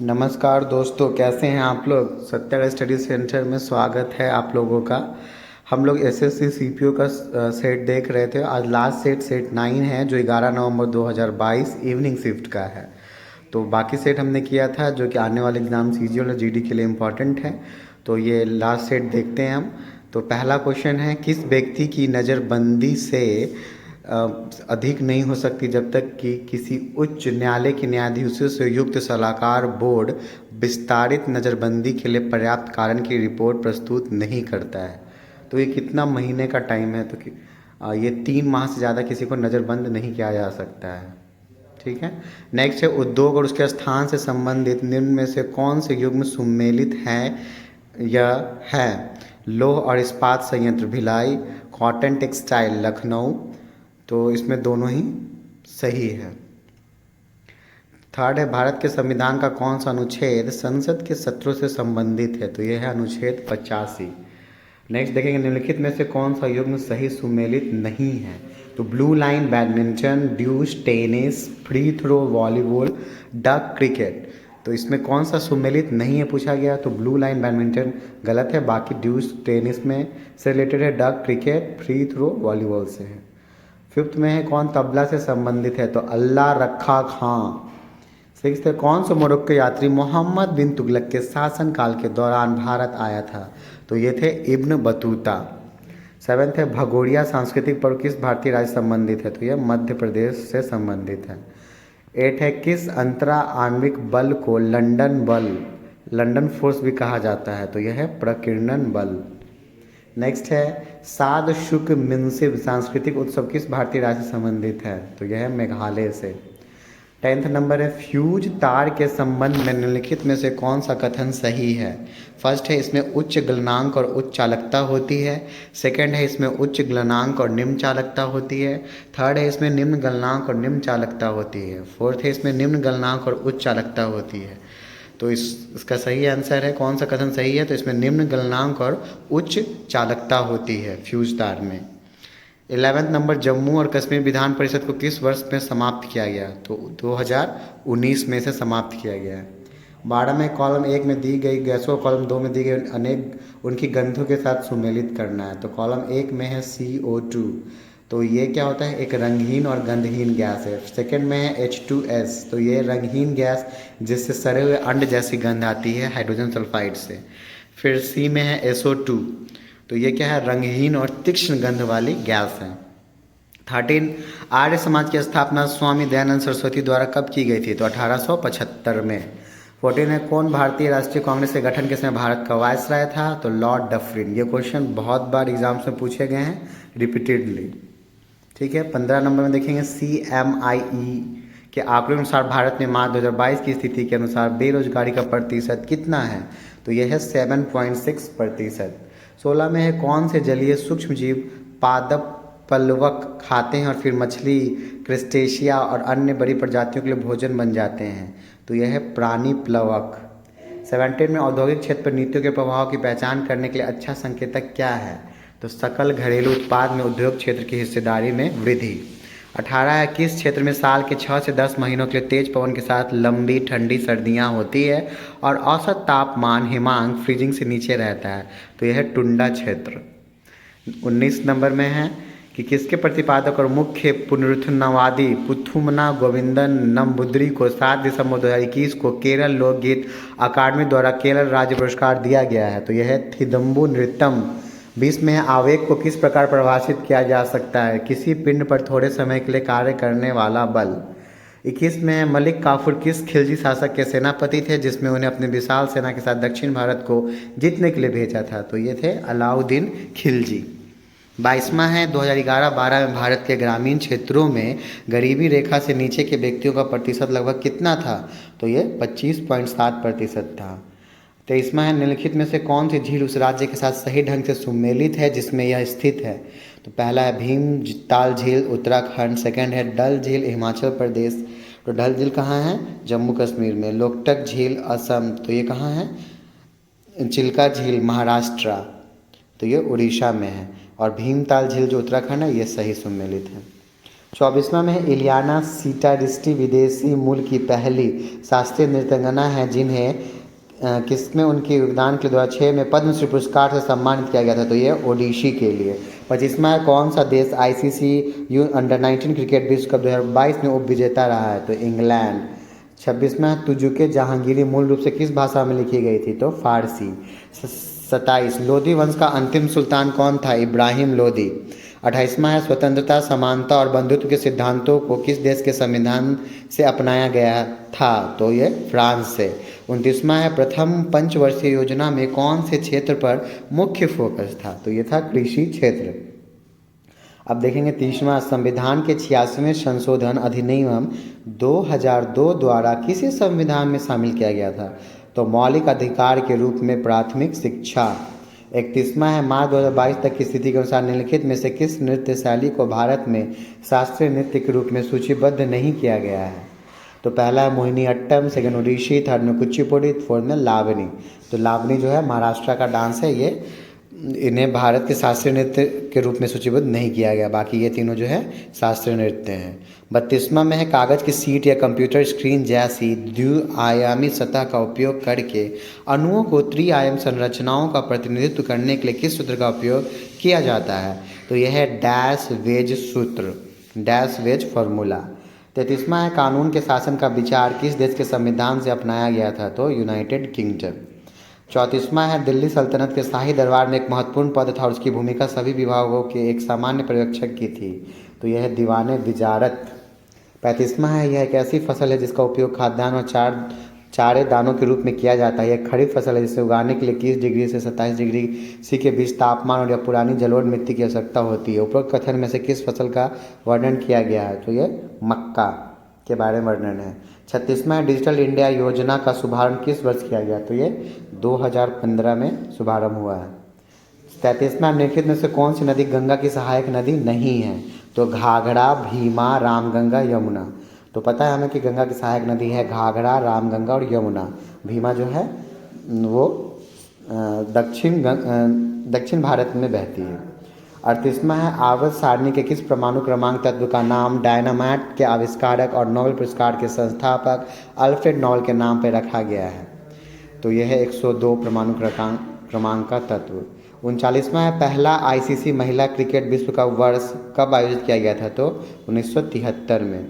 नमस्कार दोस्तों, कैसे हैं आप लोग। सत्याग्रह स्टडी सेंटर में स्वागत है आप लोगों का। हम लोग एसएससी सीपीओ का सेट देख रहे थे। आज लास्ट सेट 9 है जो 11 नवंबर 2022 इवनिंग शिफ्ट का है। तो बाकी सेट हमने किया था जो कि आने वाले एग्ज़ाम सीजीएल और जीडी के लिए इम्पॉर्टेंट है। तो ये लास्ट सेट देखते हैं हम। तो पहला क्वेश्चन है, किस व्यक्ति की नज़रबंदी से अधिक नहीं हो सकती जब तक कि किसी उच्च न्यायालय के न्यायाधीशों से युक्त सलाहकार बोर्ड विस्तारित नज़रबंदी के लिए पर्याप्त कारण की रिपोर्ट प्रस्तुत नहीं करता है। तो ये कितना महीने का टाइम है, तो ये 3 माह से ज़्यादा किसी को नज़रबंद नहीं किया जा सकता है। ठीक है। नेक्स्ट है, उद्योग और उसके स्थान से संबंधित निम्न में से कौन से युग्म सुमेलित हैं या है। लौह और इस्पात संयंत्र भिलाई, कॉटन टेक्सटाइल लखनऊ। तो इसमें दोनों ही सही है। थर्ड है, भारत के संविधान का कौन सा अनुच्छेद संसद के सत्रों से संबंधित है। तो यह है अनुच्छेद 85। नेक्स्ट देखेंगे, निम्नलिखित में से कौन सा युग्म सही सुमेलित नहीं है। तो blue line badminton, deuce tennis, free throw volleyball, duck cricket. तो इसमें कौन सा सुमेलित नहीं है पूछा गया। तो ब्लू लाइन बैडमिंटन गलत है, बाकी ड्यूस टेनिस में से रिलेटेड है, duck cricket free throw volleyball से है। फिफ्थ में है, कौन तबला से संबंधित है। तो अल्लाह रखा खां। सिक्स्थ है, कौन सा मोरक्को यात्री मोहम्मद बिन तुगलक के शासनकाल के दौरान भारत आया था। तो ये थे इब्न बतूता। सेवेंथ है, भगोरिया सांस्कृतिक पर्व किस भारतीय राज्य संबंधित है। तो यह मध्य प्रदेश से संबंधित है। एट है, किस अंतरा आणविक बल को लंदन फोर्स भी कहा जाता है। तो यह है प्रकीर्णन बल। नेक्स्ट है, साद शुक मिनसिब सांस्कृतिक उत्सव किस भारतीय राज्य से संबंधित है। तो यह है मेघालय से। 10th नंबर है, फ्यूज तार के संबंध में निम्नलिखित में से कौन सा कथन सही है। फर्स्ट है, इसमें उच्च गलनांक और उच्च चालकता होती है। सेकंड है, इसमें उच्च गलनांक और निम्न चालकता होती है। थर्ड है, इसमें निम्न गलनांक और निम्न चालकता होती है। फोर्थ है, इसमें निम्न गलनांक और उच्च चालकता होती है। तो इसका सही आंसर है, कौन सा कथन सही है। तो इसमें निम्न गलनांक और उच्च चालकता होती है फ्यूज तार में। 11th नंबर, जम्मू और कश्मीर विधान परिषद को किस वर्ष में समाप्त किया गया। तो 2019 में से समाप्त किया गया है। 12 में कॉलम 1 में दी गई गैसों, कॉलम 2 में दी गई अनेक उनकी गंधों के साथ सुमेलित करना है। तो कॉलम 1 में है CO2। तो ये क्या होता है, एक रंगहीन और गंधहीन गैस है। सेकंड में है H2S। तो ये रंगहीन गैस जिससे सड़े हुए अंड जैसी गंध आती है हाइड्रोजन सल्फाइड से। फिर C में है SO2। तो ये क्या है, रंगहीन और तीक्ष्ण गंध वाली गैस है। 13, आर्य समाज की स्थापना स्वामी दयानंद सरस्वती द्वारा कब की गई थी। तो 1875 में। 14 है, कौन भारतीय राष्ट्रीय कांग्रेस के गठन के समय भारत का वायसराय था। तो लॉर्ड डफरिन। ये क्वेश्चन बहुत बार एग्जाम्स में पूछे गए हैं रिपीटेडली। ठीक है। 15 नंबर में देखेंगे, CMIE के आंकड़ों अनुसार भारत में मार्च 2022 की स्थिति के अनुसार बेरोजगारी का प्रतिशत कितना है। तो यह है 7.6%। 16 में है, कौन से जलीय सूक्ष्म जीव पादप पल्लवक खाते हैं और फिर मछली, क्रिस्टेशिया और अन्य बड़ी प्रजातियों के लिए भोजन बन जाते हैं। तो यह है प्राणी प्लवक। 17 में, औद्योगिक क्षेत्र पर नीतियों के प्रभाव की पहचान करने के लिए अच्छा संकेतक क्या है। तो सकल घरेलू उत्पाद में उद्योग क्षेत्र की हिस्सेदारी में वृद्धि। 18 है, किस क्षेत्र में साल के 6 से 10 महीनों के लिए तेज पवन के साथ लंबी ठंडी सर्दियां होती है और औसत तापमान हिमांक फ्रीजिंग से नीचे रहता है। तो यह है टुंडा क्षेत्र। 19 नंबर में है कि किसके प्रतिपादक और मुख्य पुनरुत्थानवादी पुथुमना गोविंदन नंबूदिरी को 7 दिसंबर 2021 को केरल लोकगीत अकादमी द्वारा केरल राज्य पुरस्कार दिया गया है। तो यह है थिदम्बु नृत्यम। 20 में है, आवेग को किस प्रकार परिभाषित किया जा सकता है। किसी पिंड पर थोड़े समय के लिए कार्य करने वाला बल। 21 में है, मलिक काफूर किस खिलजी शासक के सेनापति थे जिसमें उन्हें अपनी विशाल सेना के साथ दक्षिण भारत को जीतने के लिए भेजा था। तो ये थे अलाउद्दीन खिलजी। 22वां है, 2011-12 में भारत के ग्रामीण क्षेत्रों में गरीबी रेखा से नीचे के व्यक्तियों का प्रतिशत लगभग कितना था। तो ये 25.7% था। 23वां है, निम्नलिखित में से कौन सी झील उस राज्य के साथ सही ढंग से सुमेलित है जिसमें यह स्थित है। तो पहला है भीमताल झील उत्तराखंड। सेकंड है डल झील हिमाचल प्रदेश। तो डल झील कहाँ है, जम्मू कश्मीर में। लोकटक झील असम। तो ये कहाँ है, चिल्का झील महाराष्ट्र। तो ये उड़ीसा में है। और भीमताल झील जो उत्तराखंड है ये सही सुमेलित है। 24वां में है इलियाना सीटारिस्टी विदेशी मूल की पहली शास्त्रीय नृत्यांगना है जिन्हें किसमें उनके योगदान के द्वारा 6 में पद्मश्री पुरस्कार से सम्मानित किया गया था, तो ये ओडिशी के लिए। 25वां है कौन सा देश आईसीसी अंडर-19 क्रिकेट विश्व कप 2022 में उप विजेता रहा है, तो इंग्लैंड। 26वां है तुजुके जहांगीरी मूल रूप से किस भाषा में लिखी गई थी, तो फारसी। 27 लोधी वंश का अंतिम सुल्तान कौन था, इब्राहिम लोधी। 28वां है स्वतंत्रता समानता और बंधुत्व के सिद्धांतों को किस देश के संविधान से अपनाया गया था, तो ये फ्रांस से। 29वां है प्रथम पंचवर्षीय योजना में कौन से क्षेत्र पर मुख्य फोकस था, तो ये था कृषि क्षेत्र। अब देखेंगे 30वां संविधान के 86वें संशोधन अधिनियम 2002 द्वारा किसे संविधान में शामिल किया गया था, तो मौलिक अधिकार के रूप में प्राथमिक शिक्षा। 31वां है मार्च 2022 तक की स्थिति के अनुसार निम्नलिखित में से किस नृत्य शैली को भारत में शास्त्रीय नृत्य के रूप में सूचीबद्ध नहीं किया गया है, तो पहला है मोहिनीअट्टम, सेकंड ओडिशी, थर्ड में कुचिपुड़ी, फोर्थ में लावनी। तो लावनी जो है महाराष्ट्र का डांस है, ये इन्हें भारत के शास्त्रीय नृत्य के रूप में सूचीबद्ध नहीं किया गया, बाकी ये तीनों जो है शास्त्रीय नृत्य हैं। 32वां में है कागज़ की सीट या कंप्यूटर स्क्रीन जैसी द्विआयामी सतह का उपयोग करके अणुओं को त्रिआयामी संरचनाओं का प्रतिनिधित्व करने के लिए किस सूत्र का उपयोग किया जाता है, तो यह है डैश वेज सूत्र, डैश वेज फार्मूला। 33वां है कानून के शासन का विचार किस देश के संविधान से अपनाया गया था, तो यूनाइटेड किंगडम। 34वां है दिल्ली सल्तनत के शाही दरबार में एक महत्वपूर्ण पद था और उसकी भूमिका सभी विभागों के एक सामान्य पर्यवेक्षक की थी, तो यह है दीवाने विजारत। 35वां है यह एक ऐसी फसल है जिसका उपयोग खाद्यान्न और चारे दानों के रूप में किया जाता है। यह खरीफ फसल है जिसे उगाने के लिए 21 डिग्री से 27 डिग्री सी के बीच तापमान और या पुरानी जलोढ़ मिट्टी की आवश्यकता होती है। उपरोक्त कथन में से किस फसल का वर्णन किया गया है, तो ये मक्का के बारे में वर्णन है। 36वां डिजिटल इंडिया योजना का शुभारंभ किस वर्ष किया गया, तो ये 2015 में शुभारंभ हुआ है। 33वां निम्नलिखित में से कौन सी नदी गंगा की सहायक नदी नहीं है, तो घाघरा, भीमा, रामगंगा, यमुना। तो पता है हमें कि गंगा की सहायक नदी है घाघरा, रामगंगा और यमुना। भीमा जो है वो दक्षिण भारत में बहती है। 38वां है आवर्त सारणी के किस परमाणु क्रमांक तत्व का नाम डायनामाइट के आविष्कारक और नोबेल पुरस्कार के संस्थापक अल्फ्रेड नोबेल के नाम पर रखा गया है, तो यह है 102 परमाणु क्रमांक का तत्व। 39वां है पहला आईसीसी महिला क्रिकेट विश्व कप वर्ष कब आयोजित किया गया था, तो 1973 में।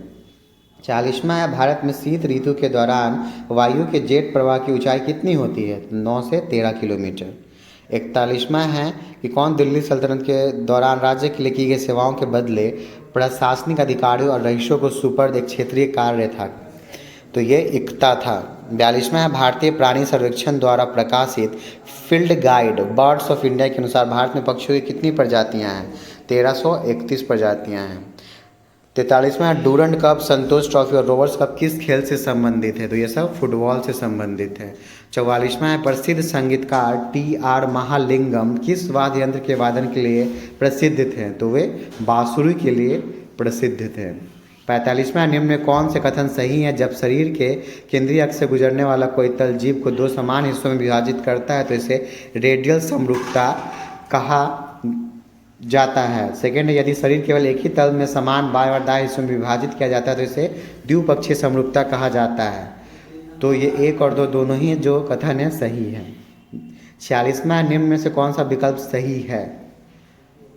40वां है भारत में शीत ऋतु के दौरान वायु के जेट प्रवाह की ऊंचाई कितनी होती है, 9 से 13 किलोमीटर। 41वां है कि कौन दिल्ली सल्तनत के दौरान राज्य के लिए की गई सेवाओं के बदले प्रशासनिक अधिकारियों और रईसों को सुपर्द एक क्षेत्रीय कार्य था, तो ये इक्ता था। 42वां है भारतीय प्राणी सर्वेक्षण द्वारा प्रकाशित field guide birds of India के अनुसार भारत में पक्षियों की कितनी प्रजातियां हैं, 1331 प्रजातियां हैं। 43वां है डूरंड कप, संतोष ट्रॉफी और रोवर्स कप किस खेल से संबंधित है, तो ये सब फुटबॉल से संबंधित है। 44वां है प्रसिद्ध संगीतकार TR महालिंगम किस वाद्य यंत्र के वादन के लिए प्रसिद्ध थे, तो वे बांसुरी के लिए प्रसिद्ध थे। 45वां निम्न में कौन से कथन सही है, जब शरीर के केंद्रीय अक्ष से गुजरने वाला कोई तल जीभ को 2 समान हिस्सों में विभाजित करता है तो इसे रेडियल समरूपता कहा जाता है। सेकेंड है यदि शरीर केवल एक ही तल में समान बाएं और दाएं हिस्सों में विभाजित किया जाता है तो इसे द्विपक्षीय समरूपता कहा जाता है, तो ये 1 और 2 दोनों ही जो कथन है सही है। 46वां निम्न में से कौन सा विकल्प सही है,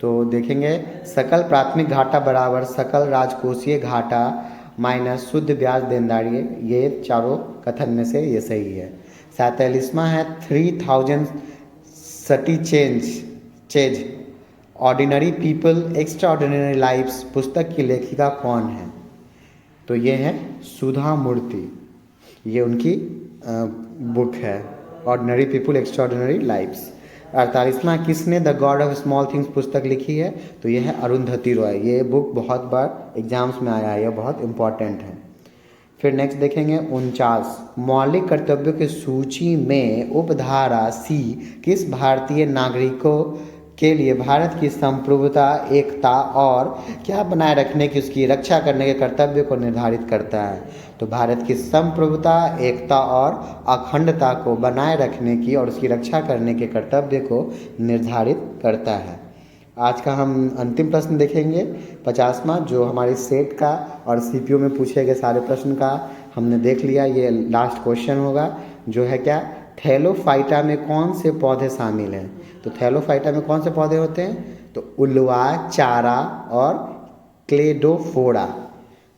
तो देखेंगे सकल प्राथमिक घाटा बराबर सकल राजकोषीय घाटा माइनस शुद्ध ब्याज देनदारी, ये चारों कथन में से ये सही है। 47वां है 3000 stitches ordinary people extraordinary lifes पुस्तक की लेखिका कौन है, तो ये है सुधा मूर्ति, ये उनकी बुक है ordinary people extraordinary lifes. 48वां किसने the god of small things पुस्तक लिखी है, तो यह है अरुंधति रॉय, ये बुक बहुत बार एग्जाम्स में आया है, यह बहुत इंपॉर्टेंट है। फिर नेक्स्ट देखेंगे 49 मौलिक कर्तव्यों की सूची में उपधारा C किस भारतीय नागरिकों के लिए भारत की संप्रभुता एकता और क्या बनाए रखने की उसकी रक्षा करने के कर्तव्य को निर्धारित करता है, तो भारत की संप्रभुता एकता और अखंडता को बनाए रखने की और उसकी रक्षा करने के कर्तव्य को निर्धारित करता है। आज का हम अंतिम प्रश्न देखेंगे 50वां, जो हमारी सेट का और सीपीयू में पूछे गए सारे प्रश्न का हमने देख लिया। ये लास्ट क्वेश्चन होगा, जो है क्या, थैलोफाइटा में कौन से पौधे शामिल हैं। तो थैलोफाइटा में कौन से पौधे होते हैं, तो उल्वा, चारा और क्लेडोफोरा।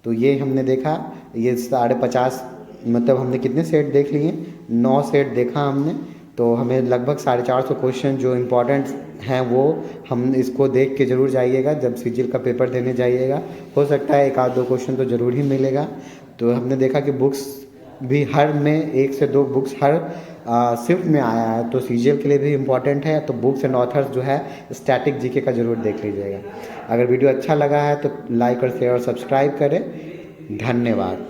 तो ये हमने देखा, ये 50 मतलब हमने कितने सेट देख लिए, 9 सेट देखा हमने। तो हमें लगभग 450 क्वेश्चन जो इम्पोर्टेंट हैं वो हम इसको देख के ज़रूर जाइएगा जब सीजीएल का पेपर देने जाइएगा। हो सकता है 1 आध 2 क्वेश्चन तो ज़रूर ही मिलेगा। तो हमने देखा कि बुक्स भी हर में 1 से 2 बुक्स हर शिफ्ट में आया है, तो सीजीएल के लिए भी इम्पॉर्टेंट है। तो बुक्स एंड ऑथर्स जो है स्टैटिक जीके का ज़रूर देख लीजिएगा। अगर वीडियो अच्छा लगा है तो लाइक और शेयर और सब्सक्राइब करें। धन्यवाद।